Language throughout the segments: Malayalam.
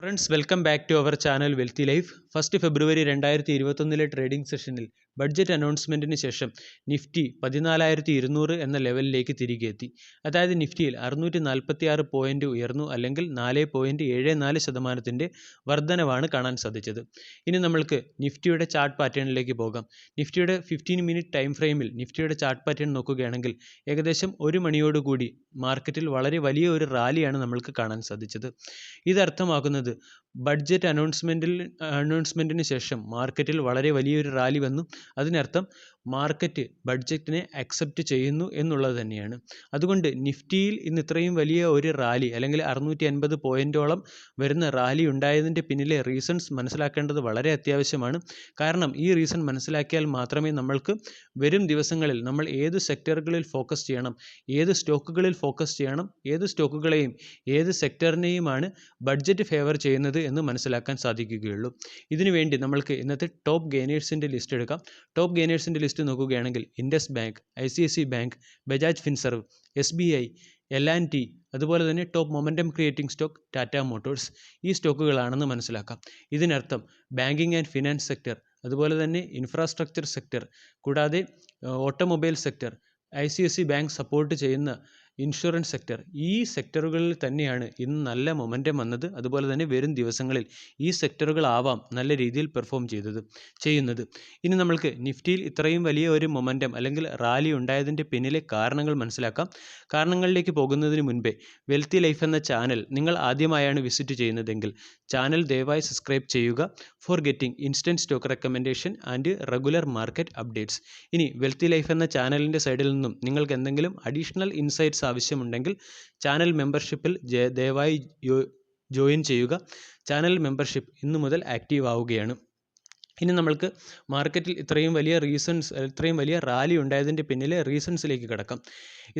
Friends welcome back to our channel Wealthy Life. 1 February 2021 trading സെഷനിൽ ബഡ്ജറ്റ് അനൗൺസ്മെൻറ്റിന് ശേഷം നിഫ്റ്റി 14,200 എന്ന ലെവലിലേക്ക് തിരികെ എത്തി. അതായത് നിഫ്റ്റിയിൽ 646 പോയിൻ്റ് ഉയർന്നു, അല്ലെങ്കിൽ 4.74% വർധനവാണ് കാണാൻ സാധിച്ചത്. ഇനി നമ്മൾക്ക് നിഫ്റ്റിയുടെ ചാർട്ട് പാറ്റേണിലേക്ക് പോകാം. നിഫ്റ്റിയുടെ 15 മിനിറ്റ് ടൈം ഫ്രെയിമിൽ നിഫ്റ്റിയുടെ ചാർട്ട് പാറ്റേൺ നോക്കുകയാണെങ്കിൽ ഏകദേശം 1 മണിയോടുകൂടി മാർക്കറ്റിൽ വളരെ വലിയ ഒരു റാലിയാണ് നമ്മൾക്ക് കാണാൻ സാധിച്ചത്. ഇതർത്ഥമാക്കുന്നത് ബഡ്ജറ്റ് അനൗൺസ്മെൻറ്റിന് ശേഷം മാർക്കറ്റിൽ വളരെ വലിയൊരു റാലി വന്നു. അതിനർത്ഥം മാർക്കറ്റ് ബഡ്ജറ്റിനെ അക്സെപ്റ്റ് ചെയ്യുന്നു എന്നുള്ളത് തന്നെയാണ്. അതുകൊണ്ട് നിഫ്റ്റിയിൽ ഇന്ന് ഇത്രയും വലിയ ഒരു റാലി, അല്ലെങ്കിൽ 650 പോയിൻറ്റോളം വരുന്ന റാലി ഉണ്ടായതിൻ്റെ പിന്നിലെ റീസൺസ് മനസ്സിലാക്കേണ്ടത് വളരെ അത്യാവശ്യമാണ്. കാരണം ഈ റീസൺ മനസ്സിലാക്കിയാൽ മാത്രമേ നമ്മൾക്ക് വരും ദിവസങ്ങളിൽ നമ്മൾ ഏത് സെക്ടറുകളിൽ ഫോക്കസ് ചെയ്യണം, ഏത് സ്റ്റോക്കുകളിൽ ഫോക്കസ് ചെയ്യണം, ഏത് സ്റ്റോക്കുകളെയും ഏത് സെക്ടറിനെയുമാണ് ബഡ്ജറ്റ് ഫേവർ ചെയ്യുന്നത് എന്ന് മനസ്സിലാക്കാൻ സാധിക്കുകയുള്ളൂ. ഇതിനുവേണ്ടി നമ്മൾക്ക് ഇന്നത്തെ ടോപ്പ് ഗെയിനേഴ്സിൻ്റെ ലിസ്റ്റ് എടുക്കാം. ടോപ്പ് ഗെയിനേഴ്സിൻ്റെ ലിസ്റ്റ് നോക്കുകയാണെങ്കിൽ Indus bank, ICICI bank, Bajaj Finserv, SBI, L&T, അതുപോലെ തന്നെ top momentum creating stock Tata Motors, ഈ സ്റ്റോക്കുകളാണെന്ന് മനസ്സിലാക്കാം. ഇതിനർത്ഥം ബാങ്കിങ് ആൻഡ് ഫിനാൻസ് സെക്ടർ, അതുപോലെ തന്നെ ഇൻഫ്രാസ്ട്രക്ചർ സെക്ടർ, കൂടാതെ automobile sector, ICICI bank support ചെയ്യുന്ന ഇൻഷുറൻസ് സെക്ടർ, ഈ സെക്ടറുകളിൽ തന്നെയാണ് ഇന്ന് നല്ല മൊമെൻറ്റം വന്നത്. അതുപോലെ തന്നെ വരും ദിവസങ്ങളിൽ ഈ സെക്ടറുകളാവാം നല്ല രീതിയിൽ പെർഫോം ചെയ്യുന്നത്. ഇനി നമ്മൾക്ക് നിഫ്റ്റിയിൽ ഇത്രയും വലിയ ഒരു മൊമെൻറ്റം അല്ലെങ്കിൽ റാലി ഉണ്ടായതിൻ്റെ പിന്നിലെ കാരണങ്ങൾ മനസ്സിലാക്കാം. കാരണങ്ങളിലേക്ക് പോകുന്നതിന് മുൻപേ വെൽത്തി ലൈഫ് എന്ന ചാനൽ നിങ്ങൾ ആദ്യമായാണ് വിസിറ്റ് ചെയ്യുന്നതെങ്കിൽ ചാനൽ ദയവായി സബ്സ്ക്രൈബ് ചെയ്യുക, for getting instant stock recommendation and regular market updates. ഇനി വെൽത്തി ലൈഫ് എന്ന ചാനലിൻ്റെ സൈഡിൽ നിന്നും നിങ്ങൾക്ക് എന്തെങ്കിലും അഡീഷണൽ ഇൻസൈറ്റ്സ് ആവശ്യമുണ്ടെങ്കിൽ ചാനൽ മെമ്പർഷിപ്പിൽ ദയവായി ജോയിൻ ചെയ്യുക. ചാനൽ മെമ്പർഷിപ്പ് ഇന്നു മുതൽ ആക്റ്റീവ് ആവുകയാണ്. ഇനി നമ്മൾക്ക് മാർക്കറ്റിൽ ഇത്രയും വലിയ റാലി ഉണ്ടായതിൻ്റെ പിന്നിലെ റീസൺസിലേക്ക് കിടക്കാം.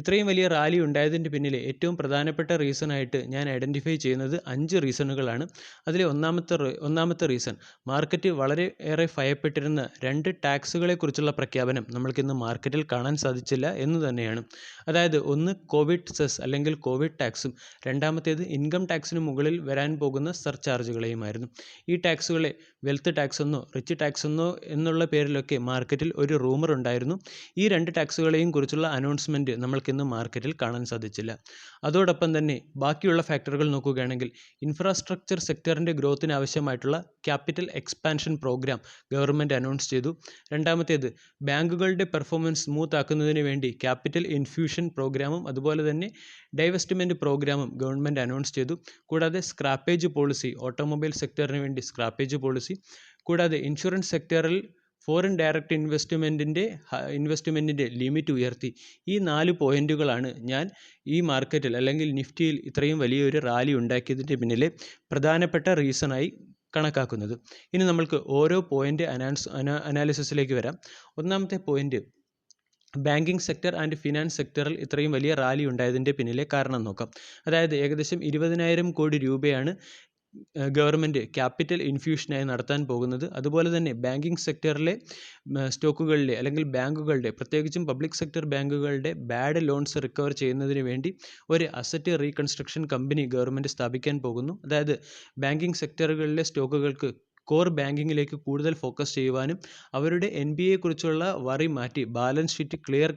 ഇത്രയും വലിയ റാലി ഉണ്ടായതിൻ്റെ പിന്നിലെ ഏറ്റവും പ്രധാനപ്പെട്ട റീസണായിട്ട് ഞാൻ ഐഡൻറ്റിഫൈ ചെയ്യുന്നത് 5 റീസണുകളാണ്. അതിലെ ഒന്നാമത്തെ റീസൺ, മാർക്കറ്റ് വളരെ ഏറെ ഭയപ്പെട്ടിരുന്ന 2 ടാക്സുകളെക്കുറിച്ചുള്ള പ്രഖ്യാപനം നമ്മൾക്കിന്ന് മാർക്കറ്റിൽ കാണാൻ സാധിച്ചില്ല എന്ന് തന്നെയാണ്. അതായത് ഒന്ന് കോവിഡ് സെസ് അല്ലെങ്കിൽ കോവിഡ് ടാക്സും, രണ്ടാമത്തേത് ഇൻകം ടാക്സിന് മുകളിൽ വരാൻ പോകുന്ന സർചാർജുകളെയുമായിരുന്നു. ഈ ടാക്സുകളെ വെൽത്ത് ടാക്സ് എന്നോ ടാക്സ് എന്നോ എന്നുള്ള പേരിലൊക്കെ മാർക്കറ്റിൽ ഒരു റൂമർ ഉണ്ടായിരുന്നു. ഈ 2 ടാക്സുകളെയും കുറിച്ചുള്ള അനൗൺസ്മെൻറ്റ് നമ്മൾക്കിന്ന് മാർക്കറ്റിൽ കാണാൻ സാധിച്ചില്ല. അതോടൊപ്പം തന്നെ ബാക്കിയുള്ള ഫാക്ടറുകൾ നോക്കുകയാണെങ്കിൽ ഇൻഫ്രാസ്ട്രക്ചർ സെക്ടറിൻ്റെ ഗ്രോത്തിന് ആവശ്യമായിട്ടുള്ള capital expansion program government announce ചെയ്തു. രണ്ടാമത്തേത് ബാങ്കുകളുടെ പെർഫോമൻസ് സ്മൂത്ത് ആക്കുന്നതിന് വേണ്ടി ക്യാപിറ്റൽ ഇൻഫ്യൂഷൻ പ്രോഗ്രാമും അതുപോലെ തന്നെ ഡൈവെസ്റ്റ്മെൻറ്റ് പ്രോഗ്രാമും ഗവൺമെൻറ് അനൗൺസ് ചെയ്തു. കൂടാതെ സ്ക്രാപ്പേജ് പോളിസി, ഓട്ടോമൊബൈൽ സെക്ടറിന് വേണ്ടി സ്ക്രാപ്പേജ് പോളിസി, കൂടാതെ ഇൻഷുറൻസ് സെക്ടറിൽ ഫോറിൻ ഡയറക്റ്റ് ഇൻവെസ്റ്റ്മെൻറ്റിൻ്റെ ലിമിറ്റ് ഉയർത്തി. ഈ 4 പോയിൻറ്റുകളാണ് ഞാൻ ഈ മാർക്കറ്റിൽ അല്ലെങ്കിൽ നിഫ്റ്റിയിൽ ഇത്രയും വലിയൊരു റാലി ഉണ്ടാക്കിയതിൻ്റെ പിന്നിലെ പ്രധാനപ്പെട്ട റീസണായി കണക്കാക്കുന്നത്. ഇനി നമ്മൾക്ക് ഓരോ പോയിൻ്റ് അനാലിസിസിലേക്ക് വരാം. ഒന്നാമത്തെ point, banking sector and finance സെക്ടറിൽ ഇത്രയും വലിയ റാലി ഉണ്ടായതിൻ്റെ പിന്നിലെ കാരണം നോക്കാം. അതായത് ഏകദേശം 20,000 കോടി രൂപയാണ് ഗവൺമെൻറ് ക്യാപിറ്റൽ ഇൻഫ്യൂഷനായി നടത്താൻ പോകുന്നത്. അതുപോലെ തന്നെ ബാങ്കിങ് സെക്ടറിലെ സ്റ്റോക്കുകളിലെ അല്ലെങ്കിൽ ബാങ്കുകളുടെ, പ്രത്യേകിച്ചും പബ്ലിക് സെക്ടർ ബാങ്കുകളുടെ ബാഡ് ലോൺസ് റിക്കവർ ചെയ്യുന്നതിന് വേണ്ടി ഒരു അസറ്റ് റീകൺസ്ട്രക്ഷൻ കമ്പനി ഗവൺമെൻറ് സ്ഥാപിക്കാൻ പോകുന്നു. അതായത് ബാങ്കിങ് സെക്ടറുകളിലെ സ്റ്റോക്കുകൾക്ക് കോർ ബാങ്കിങ്ങിലേക്ക് കൂടുതൽ ഫോക്കസ് ചെയ്യുവാനും അവരുടെ NPA കുറിച്ചുള്ള വറി മാറ്റി ബാലൻസ് ഷീറ്റ് ക്ലിയർ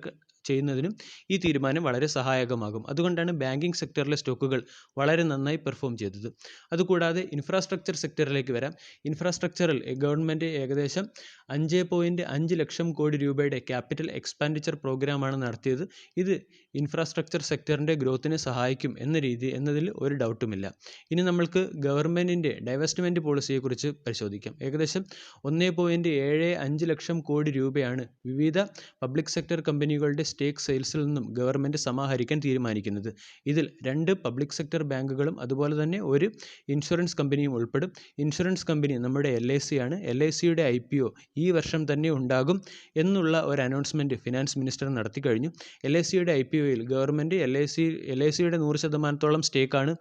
ചെയ്യുന്നതിനും ഈ തീരുമാനം വളരെ സഹായകമാകും. അതുകൊണ്ടാണ് ബാങ്കിങ് സെക്ടറിലെ സ്റ്റോക്കുകൾ വളരെ നന്നായി പെർഫോം ചെയ്തത്. അതുകൂടാതെ ഇൻഫ്രാസ്ട്രക്ചർ സെക്ടറിലേക്ക് വരാം. ഇൻഫ്രാസ്ട്രക്ചറിൽ ഗവൺമെൻറ് ഏകദേശം 5.5 ലക്ഷം കോടി രൂപയുടെ ക്യാപിറ്റൽ എക്സ്പാൻഡിച്ചർ പ്രോഗ്രാമാണ് നടത്തിയത്. ഇത് ഇൻഫ്രാസ്ട്രക്ചർ സെക്ടറിൻ്റെ ഗ്രോത്തിനെ സഹായിക്കും എന്നതിൽ ഒരു ഡൗട്ടുമില്ല. ഇനി നമ്മൾക്ക് ഗവൺമെൻറ്റിൻ്റെ ഡൈവെസ്റ്റ്മെൻറ്റ് പോളിസിയെക്കുറിച്ച് പരിശോധിക്കാം. ഏകദേശം 1.75 ലക്ഷം കോടി രൂപയാണ് വിവിധ പബ്ലിക് സെക്ടർ കമ്പനികളുടെ സ്റ്റേക്ക് സെയിൽസിൽ നിന്നും ഗവൺമെൻറ് സമാഹരിക്കാൻ തീരുമാനിക്കുന്നത്. ഇതിൽ 2 പബ്ലിക് സെക്ടർ ബാങ്കുകളും അതുപോലെ തന്നെ ഒരു ഇൻഷുറൻസ് കമ്പനിയും ഉൾപ്പെടും. ഇൻഷുറൻസ് കമ്പനി നമ്മുടെ LIC ആണ്. LICയുടെ IPO ഈ വർഷം തന്നെ ഉണ്ടാകും എന്നുള്ള ഒരു അനൗൺസ്മെൻറ്റ് ഫിനാൻസ് മിനിസ്റ്റർ നടത്തി കഴിഞ്ഞു. LICയുടെ IPOയിൽ ഗവൺമെൻറ് LICയുടെ 100% സ്റ്റേക്കാണ്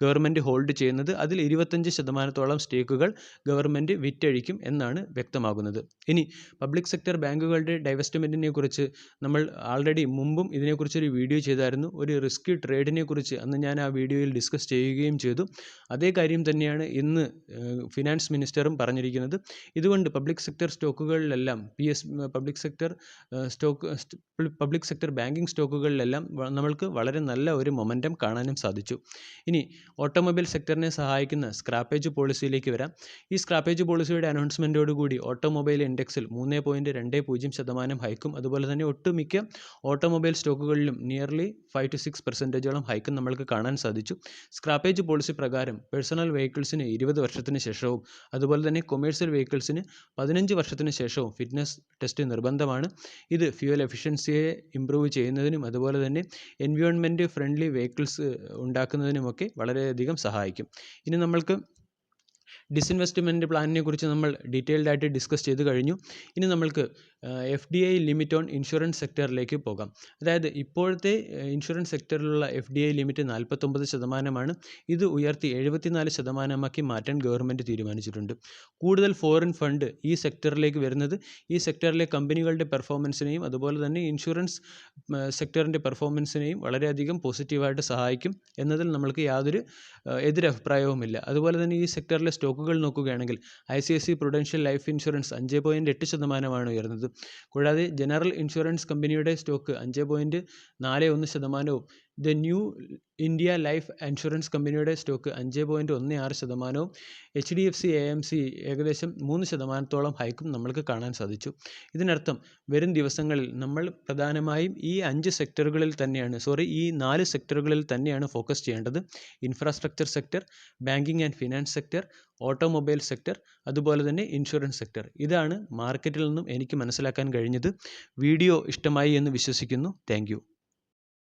ഗവൺമെൻറ് ഹോൾഡ് ചെയ്യുന്നത്. അതിൽ 25% സ്റ്റേക്കുകൾ ഗവൺമെൻറ് വിറ്റഴിക്കും എന്നാണ് വ്യക്തമാകുന്നത്. ഇനി പബ്ലിക് സെക്ടർ ബാങ്കുകളുടെ ഡൈവെസ്റ്റ്മെൻറ്റിനെ കുറിച്ച് നമ്മൾ ഓൾറെഡി മുമ്പും ഇതിനെക്കുറിച്ചൊരു വീഡിയോ ചെയ്തായിരുന്നു. ഒരു റിസ്കി ട്രേഡിനെ കുറിച്ച് അന്ന് ഞാൻ ആ വീഡിയോയിൽ ഡിസ്കസ് ചെയ്യുകയും ചെയ്തു. അതേ കാര്യം തന്നെയാണ് ഇന്ന് ഫിനാൻസ് മിനിസ്റ്ററും പറഞ്ഞിരിക്കുന്നത്. ഇതുകൊണ്ട് പബ്ലിക് സെക്ടർ സ്റ്റോക്കുകളിലെല്ലാം പബ്ലിക് സെക്ടർ ബാങ്കിങ് സ്റ്റോക്കുകളിലെല്ലാം നമ്മൾക്ക് വളരെ നല്ല ഒരു മൊമെൻറ്റം കാണാനും സാധിച്ചു. ഇനി ഓട്ടോമൊബൈൽ സെക്ടറിനെ സഹായിക്കുന്ന സ്ക്രാപ്പേജ് പോളിസിയിലേക്ക് വരാം. ഈ സ്ക്രാപ്പേജ് പോളിസിയുടെ അനൗൺസ്മെൻറ്റോടുകൂടി ഓട്ടോമൊബൈൽ ഇൻഡെക്സിൽ 3.20% ഹൈക്കും അതുപോലെ തന്നെ ഒട്ടുമിക്ക ഓട്ടോമൊബൈൽ സ്റ്റോക്കുകളിലും നിയർലി 5 to 6% ഹൈക്കും നമ്മൾക്ക് കാണാൻ സാധിച്ചു. സ്ക്രാപ്പേജ് പോളിസി പ്രകാരം പേഴ്സണൽ വെഹിക്കിൾസിന് 20 വർഷത്തിന് ശേഷവും അതുപോലെ തന്നെ കൊമേഴ്സ്യൽ വെഹിക്കിൾസിന് 15 വർഷത്തിന് ശേഷവും ഫിറ്റ്നസ് ടെസ്റ്റ് നിർബന്ധമാണ്. ഇത് ഫ്യൂവൽ എഫിഷ്യൻസിയെ ഇംപ്രൂവ് ചെയ്യുന്നതിനും അതുപോലെ തന്നെ എൻവയോൺമെൻറ്റ് ഫ്രണ്ട്ലി വെഹിക്കിൾസ് ഉണ്ടാക്കുന്നതിനുമൊക്കെ വളരെയധികം സഹായിക്കും. ഇനി നമ്മൾക്ക് ഡിസ്ഇൻവെസ്റ്റ്മെൻറ്റ് പ്ലാനിനെ കുറിച്ച് നമ്മൾ ഡീറ്റെയിൽഡ് ആയിട്ട് ഡിസ്കസ് ചെയ്ത് കഴിഞ്ഞു. ഇനി നമ്മൾക്ക് FDI ലിമിറ്റ് ഓൺ ഇൻഷുറൻസ് സെക്ടറിലേക്ക് പോകാം. അതായത് ഇപ്പോഴത്തെ ഇൻഷുറൻസ് സെക്ടറിലുള്ള FDI ലിമിറ്റ് 49%. ഇത് ഉയർത്തി 74% മാറ്റാൻ ഗവൺമെൻറ് തീരുമാനിച്ചിട്ടുണ്ട്. കൂടുതൽ ഫോറിൻ ഫണ്ട് ഈ സെക്ടറിലേക്ക് വരുന്നത് ഈ സെക്ടറിലെ കമ്പനികളുടെ പെർഫോമൻസിനെയും അതുപോലെ തന്നെ ഇൻഷുറൻസ് സെക്ടറിൻ്റെ പെർഫോമൻസിനെയും വളരെയധികം പോസിറ്റീവായിട്ട് സഹായിക്കും എന്നതിൽ നമ്മൾക്ക് യാതൊരു എതിരഭിപ്രായവുമില്ല. അതുപോലെ തന്നെ ഈ സെക്ടറിലെ സ്റ്റോക്കുകൾ നോക്കുകയാണെങ്കിൽ ICICI പ്രൊഡൻഷ്യൽ ലൈഫ് ഇൻഷുറൻസ് 5.8% ഉയർന്നത്. കൂടാതെ ജനറൽ ഇൻഷുറൻസ് കമ്പനിയുടെ stock 5.41%, the new India life insurance കമ്പനിയുടെ സ്റ്റോക്ക് 5.16%, HDFC AMC ഏകദേശം 3% ഹൈക്കും നമ്മൾക്ക് കാണാൻ സാധിച്ചു. ഇതിനർത്ഥം വരും ദിവസങ്ങളിൽ നമ്മൾ പ്രധാനമായും ഈ 4 സെക്ടറുകളിൽ തന്നെയാണ് ഫോക്കസ് ചെയ്യേണ്ടത്. Infrastructure sector, banking and finance sector, automobile sector, അതുപോലെ തന്നെ ഇൻഷുറൻസ് സെക്ടർ. ഇതാണ് മാർക്കറ്റിൽ നിന്നും എനിക്ക് മനസ്സിലാക്കാൻ കഴിഞ്ഞത്. വീഡിയോ ഇഷ്ടമായി എന്ന് വിശ്വസിക്കുന്നു. Thank you.